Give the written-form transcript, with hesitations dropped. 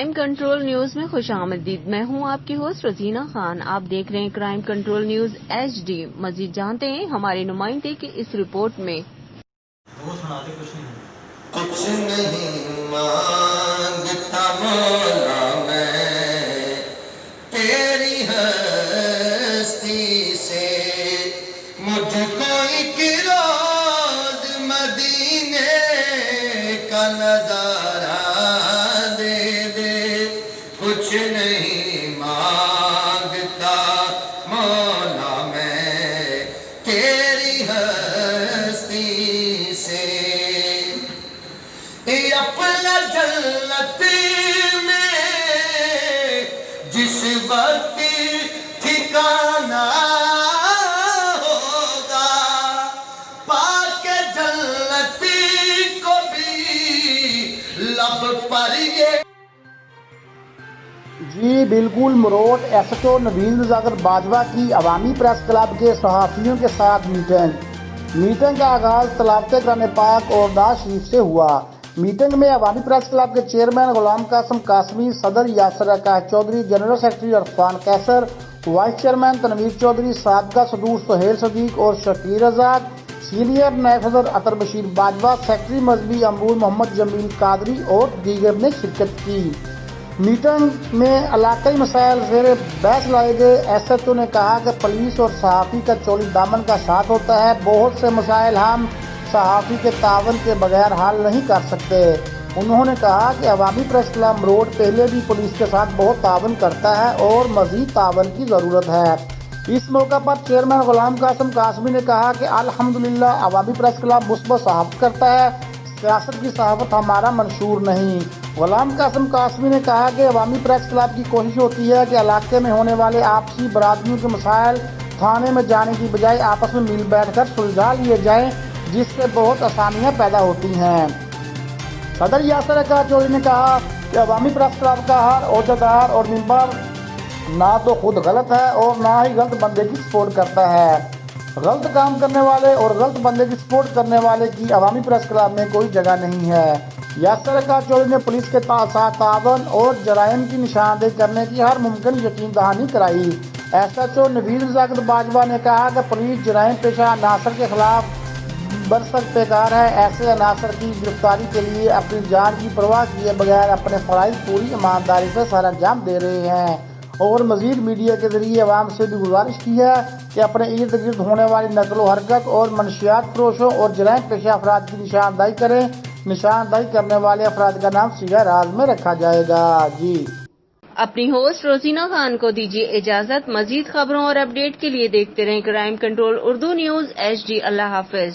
Crime control news میں خوش آمدید. میں ہوں آپ کی ہوسٹ رزینہ خان. آپ دیکھ رہے ہیں کرائم کنٹرول نیوز HD. مزید جانتے ہیں ہمارے نمائندے کی اس رپورٹ میں. کچھ نہیں مانگتا مولا میں تیری ہستی سے، مجھ کو ایک روز مدینے کا نظارہ دے دے. کچھ نہیں مانگتا مولا میں تیری ہستی سے، اپنا جنت میں جس وقت ٹھکانا ہوگا، پاک جنت کو بھی لب پر یہ. جی بالکل، مروٹ SHO نوید رضاکر باجوہ کی عوامی پریس کلب کے صحافیوں کے ساتھ میٹنگ کا آغاز تلاوت قرآن پاک اور نعت شریف سے ہوا. میٹنگ میں عوامی پریس کلب کے چیئرمین غلام قاسم قاسمی، صدر یاسر عکاس چودھری، جنرل سیکرٹری عرفان قیصر، وائس چیئرمین تنویر چودھری، سابقہ صدور سہیل صدیق اور شکیر آزاد، سینئر نائب صدر عطر بشیر باجوہ، سیکرٹری مذہبی امور محمد جمیل قادری اور دیگر نے شرکت کی. میٹنگ میں علاقائی مسائل زیر بحث لائے گئے. SHO نے کہا کہ پولیس اور صحافی کا چولی دامن کا ساتھ ہوتا ہے. بہت سے مسائل ہم صحافی کے تعاون کے بغیر حل نہیں کر سکتے. انہوں نے کہا کہ عوامی پریس کلب مروٹ پہلے بھی پولیس کے ساتھ بہت تعاون کرتا ہے اور مزید تعاون کی ضرورت ہے. اس موقع پر چیئرمین غلام قاسم قاسمی نے کہا کہ الحمدللہ عوامی پریس کلب مثبت صحافت کرتا ہے، سیاست کی صحافت ہمارا منشور نہیں. غلام قاسم قاسمی نے کہا کہ عوامی پریس کلب کی کوشش ہوتی ہے کہ علاقے میں ہونے والے آپسی برادریوں کے مسائل تھانے میں جانے کی بجائے آپس میں مل بیٹھ کر سلجھا لیے جائیں، جس سے بہت آسانیاں پیدا ہوتی ہیں. صدر یاسر عکاس چودھری نے کہا کہ عوامی پریس کلب کا ہر عہدیدار اور ممبر نہ تو خود غلط ہے اور نہ ہی غلط بندے کی سپورٹ کرتا ہے. غلط کام کرنے والے اور غلط بندے کی سپورٹ کرنے والے کی عوامی پریس کلب میں کوئی جگہ نہیں ہے. یاسر عکاس چودھری نے پولیس کے ساتھ تعاون اور جرائم کی نشاندہی کرنے کی ہر ممکن یقین دہانی کرائی. SHO نوید رضاکر باجوہ نے کہا کہ پولیس جرائم پیشہ عناصر کے خلاف برسک پیکار ہے. ایسے عناصر کی گرفتاری کے لیے اپنی جان کی پرواہ کیے بغیر اپنے فرائض پوری ایمانداری سے سر انجام دے رہے ہیں. اور مزید میڈیا کے ذریعے عوام سے بھی گزارش کی ہے کہ اپنے ارد گرد ہونے والی نقل و حرکت اور منشیات فروشوں اور جرائم پیشہ افراد کی نشاندہی کریں. نشاندہی کرنے والے افراد کا نام سیاہ راز میں رکھا جائے گا. جی اپنی ہوسٹ روزینہ خان کو دیجیے اجازت. مزید خبروں اور اپڈیٹ کے لیے دیکھتے رہیں crime control Urdu news HD. اللہ حافظ.